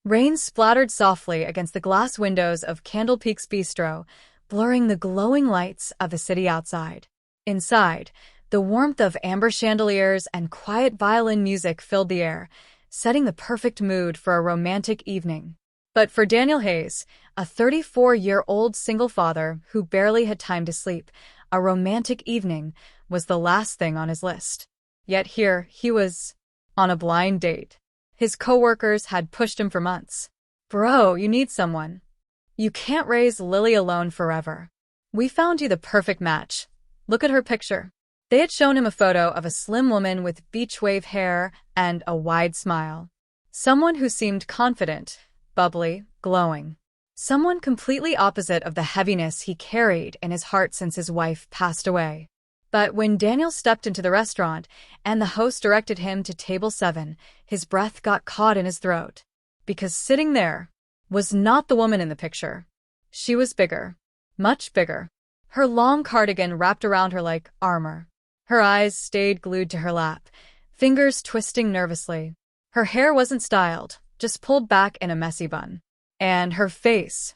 Rain splattered softly against the glass windows of Candlepeak's bistro, blurring the glowing lights of the city outside. Inside, the warmth of amber chandeliers and quiet violin music filled the air, setting the perfect mood for a romantic evening. But for Daniel Hayes, a 34-year-old single father who barely had time to sleep, a romantic evening was the last thing on his list. Yet here he was, on a blind date. His coworkers had pushed him for months. "Bro, you need someone. You can't raise Lily alone forever. We found you the perfect match. Look at her picture." They had shown him a photo of a slim woman with beach wave hair and a wide smile. Someone who seemed confident, bubbly, glowing. Someone completely opposite of the heaviness he carried in his heart since his wife passed away. But when Daniel stepped into the restaurant and the host directed him to table 7, his breath got caught in his throat. Because sitting there was not the woman in the picture. She was bigger. Much bigger. Her long cardigan wrapped around her like armor. Her eyes stayed glued to her lap, fingers twisting nervously. Her hair wasn't styled, just pulled back in a messy bun. And her face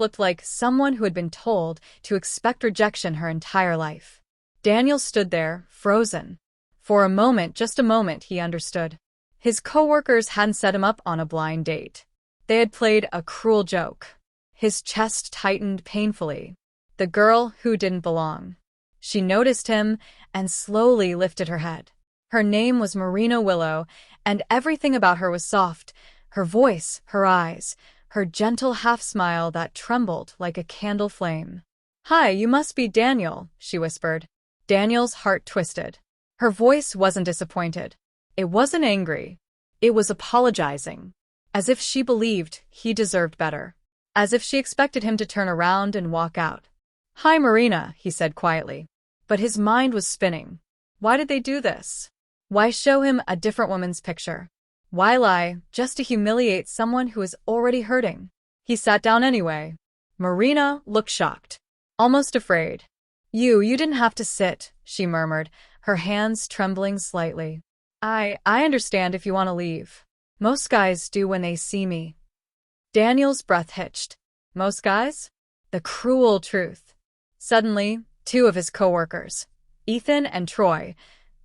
looked like someone who had been told to expect rejection her entire life. Daniel stood there, frozen. For a moment, just a moment, he understood. His coworkers hadn't set him up on a blind date. They had played a cruel joke. His chest tightened painfully. The girl who didn't belong. She noticed him and slowly lifted her head. Her name was Marina Willow, and everything about her was soft. Her voice, her eyes, her gentle half-smile that trembled like a candle flame. "Hi, you must be Daniel," she whispered. Daniel's heart twisted. Her voice wasn't disappointed. It wasn't angry. It was apologizing. As if she believed he deserved better. As if she expected him to turn around and walk out. "Hi, Marina," he said quietly. But his mind was spinning. Why did they do this? Why show him a different woman's picture? Why lie, just to humiliate someone who is already hurting? He sat down anyway. Marina looked shocked. Almost afraid. You didn't have to sit," she murmured, her hands trembling slightly. I understand if you want to leave. Most guys do when they see me." Daniel's breath hitched. Most guys? The cruel truth. Suddenly, 2 of his coworkers, Ethan and Troy,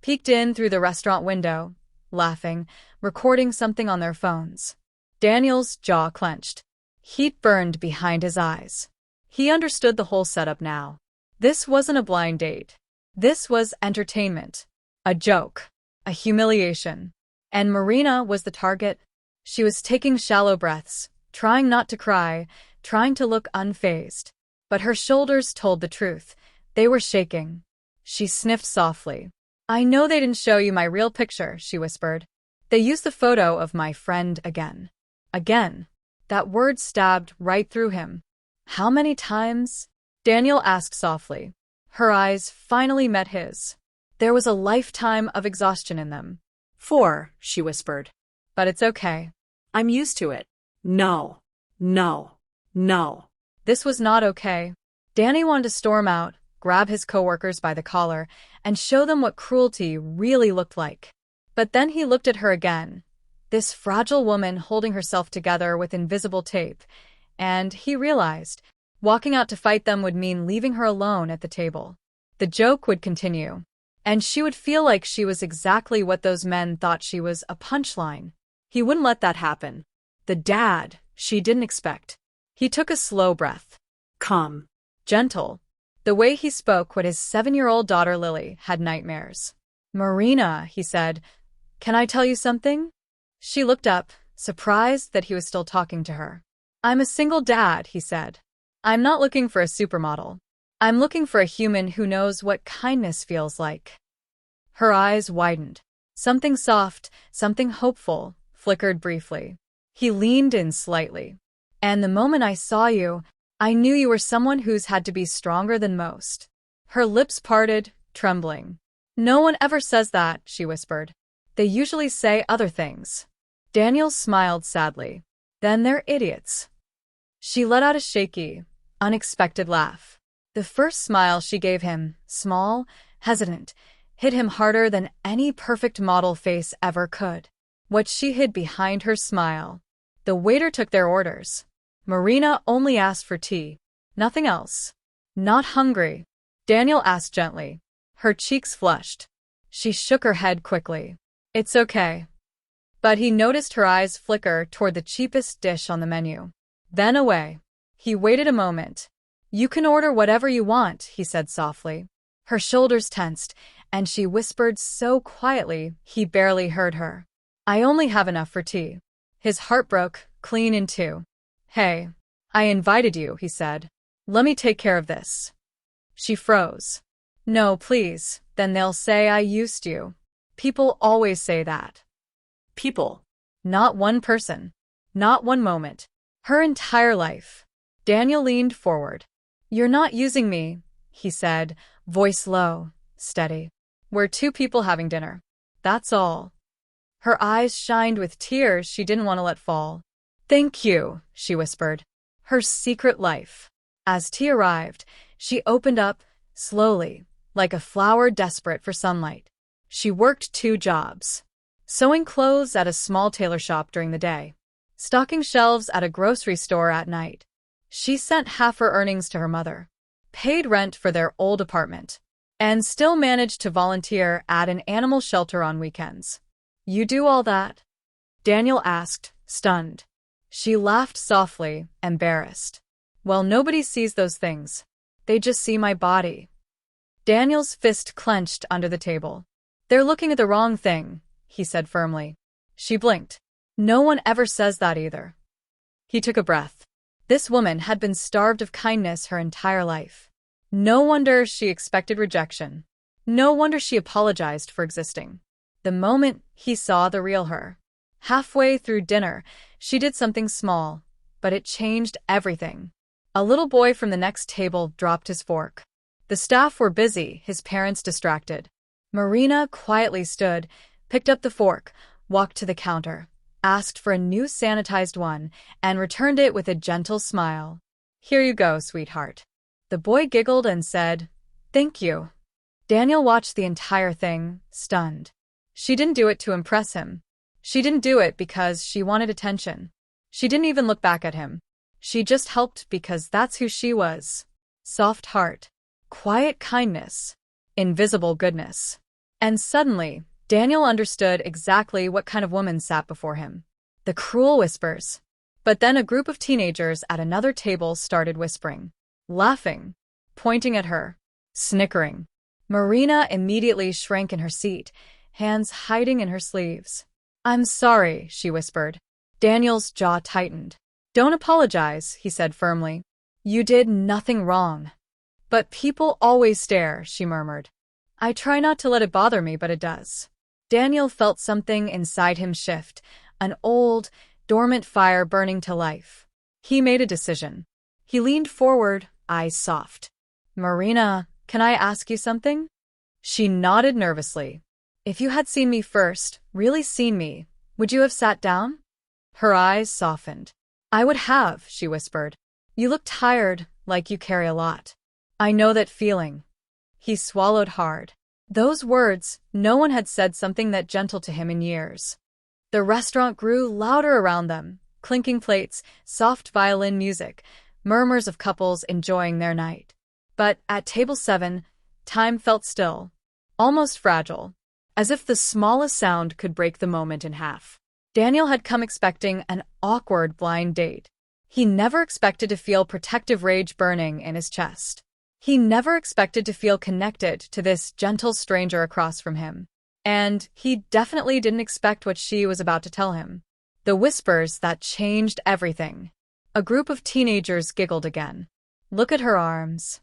peeked in through the restaurant window, laughing, recording something on their phones. Daniel's jaw clenched. Heat burned behind his eyes. He understood the whole setup now. This wasn't a blind date. This was entertainment. A joke. A humiliation. And Marina was the target. She was taking shallow breaths, trying not to cry, trying to look unfazed. But her shoulders told the truth. They were shaking. She sniffed softly. "I know they didn't show you my real picture," she whispered. "They used the photo of my friend again." Again. That word stabbed right through him. "How many times?" Daniel asked softly. Her eyes finally met his. There was a lifetime of exhaustion in them. 4, she whispered. "But it's okay. I'm used to it." No. No. No. This was not okay. Danny wanted to storm out, grab his coworkers by the collar, and show them what cruelty really looked like. But then he looked at her again, this fragile woman holding herself together with invisible tape, and he realized walking out to fight them would mean leaving her alone at the table. The joke would continue, and she would feel like she was exactly what those men thought she was, a punchline. He wouldn't let that happen. The dad she didn't expect. He took a slow breath. Calm. Gentle. The way he spoke when his 7-year-old daughter Lily had nightmares. "Marina," he said, "can I tell you something?" She looked up, surprised that he was still talking to her. "I'm a single dad," he said. "I'm not looking for a supermodel. I'm looking for a human who knows what kindness feels like." Her eyes widened. Something soft, something hopeful, flickered briefly. He leaned in slightly. "And the moment I saw you, I knew you were someone who's had to be stronger than most." Her lips parted, trembling. "No one ever says that," she whispered. "They usually say other things." Daniel smiled sadly. "Then they're idiots." She let out a shaky, unexpected laugh. The first smile she gave him, small, hesitant, hit him harder than any perfect model face ever could. What she hid behind her smile. The waiter took their orders. Marina only asked for tea. Nothing else. Not hungry? Daniel asked gently. Her cheeks flushed. She shook her head quickly. It's okay. But he noticed her eyes flicker toward the cheapest dish on the menu. Then away. He waited a moment. You can order whatever you want, he said softly. Her shoulders tensed, and she whispered so quietly he barely heard her. I only have enough for tea. His heart broke, clean in two. Hey, I invited you, he said. Let me take care of this. She froze. No, please, then they'll say I used you. People always say that. People. Not one person. Not one moment. Her entire life. Daniel leaned forward. You're not using me, he said, voice low, steady. We're two people having dinner. That's all. Her eyes shined with tears she didn't want to let fall. Thank you, she whispered. Her secret life. As tea arrived, she opened up, slowly, like a flower desperate for sunlight. She worked 2 jobs. Sewing clothes at a small tailor shop during the day. Stocking shelves at a grocery store at night. She sent half her earnings to her mother. Paid rent for their old apartment. And still managed to volunteer at an animal shelter on weekends. You do all that? Daniel asked, stunned. She laughed softly, embarrassed. Well, nobody sees those things. They just see my body. Daniel's fist clenched under the table. They're looking at the wrong thing, he said firmly. She blinked. No one ever says that either. He took a breath. This woman had been starved of kindness her entire life. No wonder she expected rejection. No wonder she apologized for existing. The moment he saw the real her. Halfway through dinner, she did something small, but it changed everything. A little boy from the next table dropped his fork. The staff were busy, his parents distracted. Marina quietly stood, picked up the fork, walked to the counter, asked for a new sanitized one, and returned it with a gentle smile. Here you go, sweetheart. The boy giggled and said, Thank you. Daniel watched the entire thing, stunned. She didn't do it to impress him. She didn't do it because she wanted attention. She didn't even look back at him. She just helped because that's who she was. Soft heart. Quiet kindness. Invisible goodness. And suddenly, Daniel understood exactly what kind of woman sat before him. The cruel whispers. But then a group of teenagers at another table started whispering. Laughing. Pointing at her. Snickering. Marina immediately shrank in her seat, hands hiding in her sleeves. I'm sorry, she whispered. Daniel's jaw tightened. Don't apologize, he said firmly. You did nothing wrong. But people always stare, she murmured. I try not to let it bother me, but it does. Daniel felt something inside him shift, an old, dormant fire burning to life. He made a decision. He leaned forward, eyes soft. Marina, can I ask you something? She nodded nervously. If you had seen me first, really seen me, would you have sat down? Her eyes softened. I would have, she whispered. You look tired, like you carry a lot. I know that feeling. He swallowed hard. Those words, no one had said something that gentle to him in years. The restaurant grew louder around them, clinking plates, soft violin music, murmurs of couples enjoying their night. But at table 7, time felt still, almost fragile, as if the smallest sound could break the moment in half. Daniel had come expecting an awkward blind date. He never expected to feel protective rage burning in his chest. He never expected to feel connected to this gentle stranger across from him. And he definitely didn't expect what she was about to tell him. The whispers that changed everything. A group of teenagers giggled again. Look at her arms.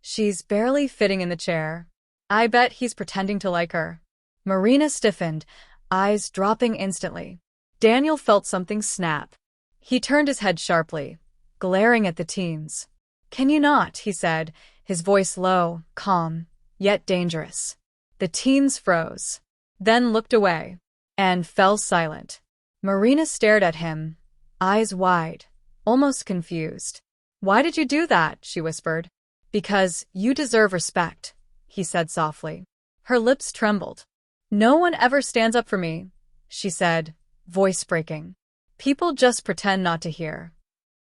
She's barely fitting in the chair. I bet he's pretending to like her. Marina stiffened, eyes dropping instantly. Daniel felt something snap. He turned his head sharply, glaring at the teens. Can you not, he said, his voice low, calm, yet dangerous. The teens froze, then looked away, and fell silent. Marina stared at him, eyes wide, almost confused. Why did you do that? She whispered. Because you deserve respect, he said softly. Her lips trembled. No one ever stands up for me, she said, voice breaking. People just pretend not to hear.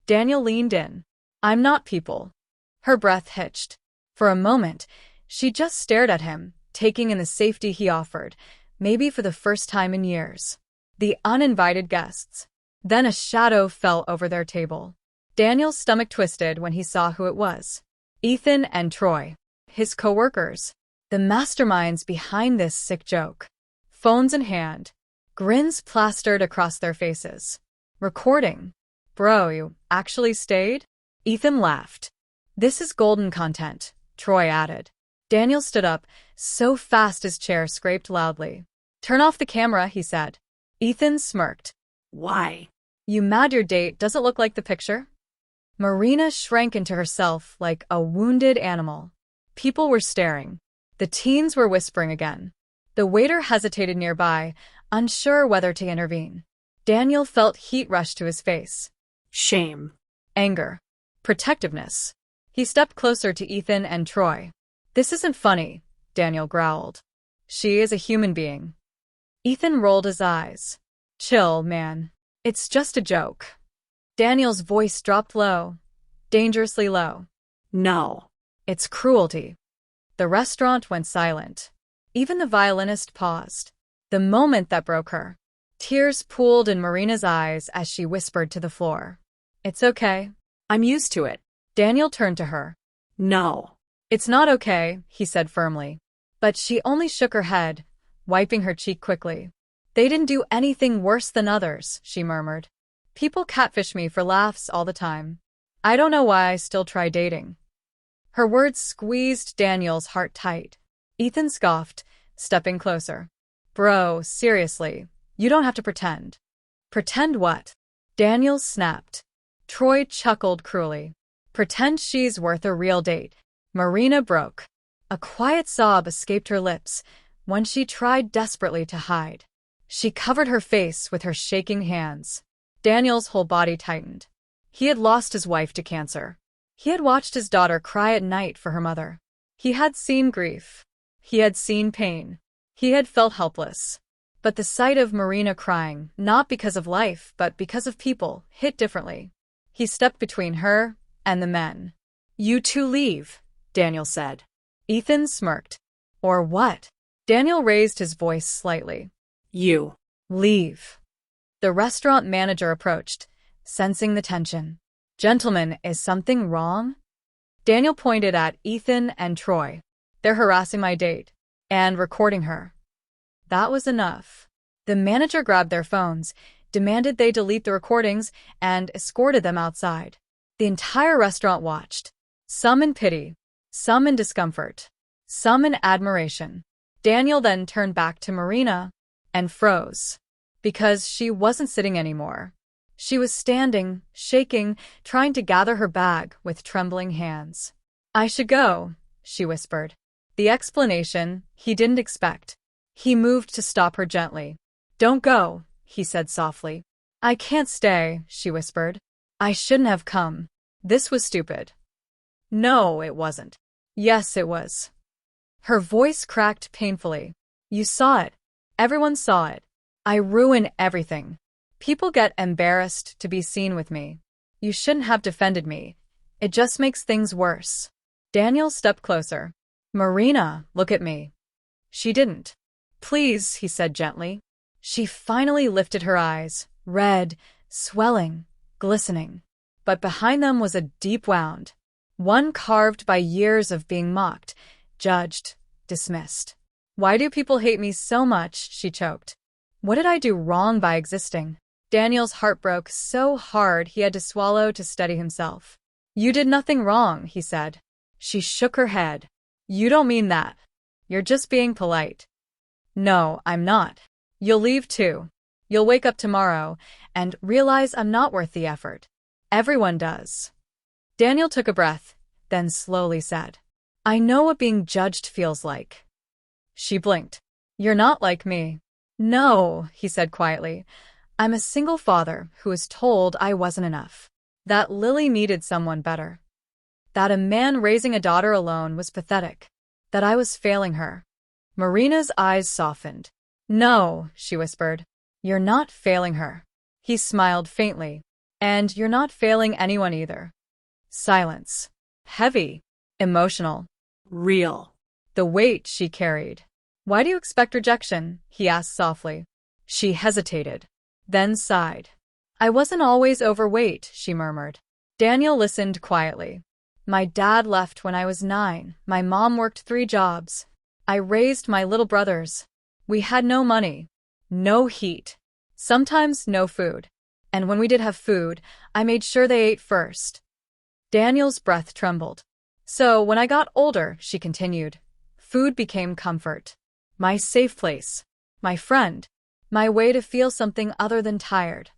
Daniel leaned in. I'm not people. Her breath hitched. For a moment, she just stared at him, taking in the safety he offered, maybe for the first time in years. The uninvited guests. Then a shadow fell over their table. Daniel's stomach twisted when he saw who it was. Ethan and Troy. His co-workers. The masterminds behind this sick joke. Phones in hand. Grins plastered across their faces. Recording. Bro, you actually stayed? Ethan laughed. This is golden content, Troy added. Daniel stood up, so fast his chair scraped loudly. Turn off the camera, he said. Ethan smirked. Why? You mad your date doesn't look like the picture? Marina shrank into herself like a wounded animal. People were staring. The teens were whispering again. The waiter hesitated nearby, unsure whether to intervene. Daniel felt heat rush to his face. Shame. Anger. Protectiveness. He stepped closer to Ethan and Troy. This isn't funny, Daniel growled. She is a human being. Ethan rolled his eyes. Chill, man. It's just a joke. Daniel's voice dropped low, dangerously low. No. It's cruelty. The restaurant went silent. Even the violinist paused. The moment that broke her. Tears pooled in Marina's eyes as she whispered to the floor. It's okay. I'm used to it. Daniel turned to her. No. It's not okay, he said firmly. But she only shook her head, wiping her cheek quickly. They didn't do anything worse than others, she murmured. People catfish me for laughs all the time. I don't know why I still try dating. Her words squeezed Daniel's heart tight. Ethan scoffed, stepping closer. Bro, seriously, you don't have to pretend. Pretend what? Daniel snapped. Troy chuckled cruelly. Pretend she's worth a real date. Marina broke. A quiet sob escaped her lips, one she tried desperately to hide. She covered her face with her shaking hands. Daniel's whole body tightened. He had lost his wife to cancer. He had watched his daughter cry at night for her mother. He had seen grief. He had seen pain. He had felt helpless. But the sight of Marina crying, not because of life, but because of people, hit differently. He stepped between her and the men. You two leave, Daniel said. Ethan smirked. Or what? Daniel raised his voice slightly. You. Leave. The restaurant manager approached, sensing the tension. Gentlemen, is something wrong? Daniel pointed at Ethan and Troy. They're harassing my date. And recording her. That was enough. The manager grabbed their phones, demanded they delete the recordings, and escorted them outside. The entire restaurant watched. Some in pity, some in discomfort, some in admiration. Daniel then turned back to Marina and froze. Because she wasn't sitting anymore. She was standing, shaking, trying to gather her bag with trembling hands. I should go, she whispered. The explanation he didn't expect. He moved to stop her gently. Don't go, he said softly. I can't stay, she whispered. I shouldn't have come. This was stupid. No, it wasn't. Yes, it was. Her voice cracked painfully. You saw it. Everyone saw it. I ruin everything. People get embarrassed to be seen with me. You shouldn't have defended me. It just makes things worse. Daniel stepped closer. Marina, look at me. She didn't. Please, he said gently. She finally lifted her eyes, red, swelling, glistening. But behind them was a deep wound, one carved by years of being mocked, judged, dismissed. Why do people hate me so much? She choked. What did I do wrong by existing? Daniel's heart broke so hard he had to swallow to steady himself. You did nothing wrong, he said. She shook her head. You don't mean that. You're just being polite. No, I'm not. You'll leave too. You'll wake up tomorrow and realize I'm not worth the effort. Everyone does. Daniel took a breath, then slowly said, I know what being judged feels like. She blinked. You're not like me. No, he said quietly. I'm a single father who was told I wasn't enough. That Lily needed someone better. That a man raising a daughter alone was pathetic. That I was failing her. Marina's eyes softened. No, she whispered. You're not failing her. He smiled faintly. And you're not failing anyone either. Silence. Heavy. Emotional. Real. The weight she carried. Why do you expect rejection? He asked softly. She hesitated, then sighed. I wasn't always overweight, she murmured. Daniel listened quietly. My dad left when I was 9. My mom worked 3 jobs. I raised my little brothers. We had no money, no heat, sometimes no food. And when we did have food, I made sure they ate first. Daniel's breath trembled. So when I got older, she continued, food became comfort. My safe place. My friend. My way to feel something other than tired.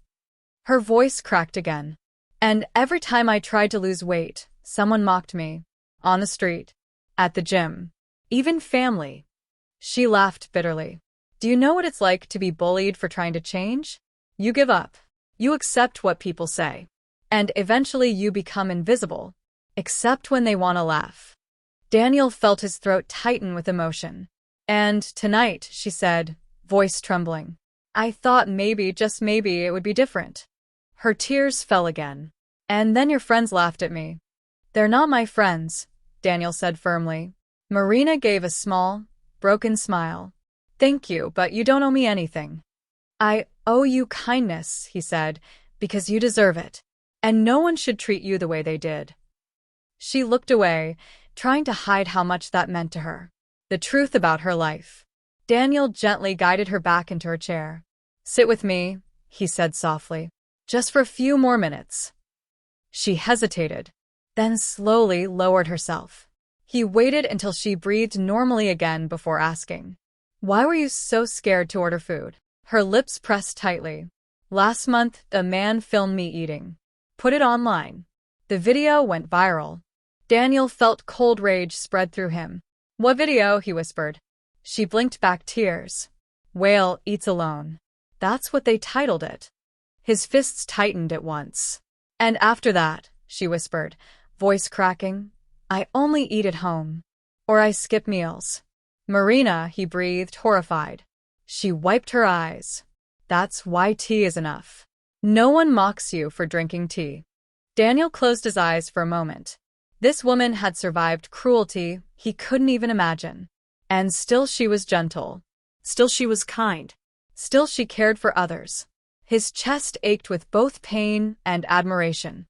Her voice cracked again. And every time I tried to lose weight, someone mocked me. On the street. At the gym. Even family. She laughed bitterly. Do you know what it's like to be bullied for trying to change? You give up. You accept what people say. And eventually you become invisible, except when they want to laugh. Daniel felt his throat tighten with emotion. And tonight, she said, voice trembling, I thought maybe, just maybe, it would be different. Her tears fell again. And then your friends laughed at me. They're not my friends, Daniel said firmly. Marina gave a small, broken smile. Thank you, but you don't owe me anything. I owe you kindness, he said, because you deserve it. And no one should treat you the way they did. She looked away, trying to hide how much that meant to her. The truth about her life. Daniel gently guided her back into her chair. Sit with me, he said softly. Just for a few more minutes. She hesitated, then slowly lowered herself. He waited until she breathed normally again before asking, why were you so scared to order food? Her lips pressed tightly. Last month, a man filmed me eating. Put it online. The video went viral. Daniel felt cold rage spread through him. What video? He whispered. She blinked back tears. Whale eats alone. That's what they titled it. His fists tightened at once. And after that, she whispered, voice cracking, I only eat at home. Or I skip meals. Marina, he breathed, horrified. She wiped her eyes. That's why tea is enough. No one mocks you for drinking tea. Daniel closed his eyes for a moment. This woman had survived cruelty he couldn't even imagine. And still she was gentle. Still she was kind. Still she cared for others. His chest ached with both pain and admiration.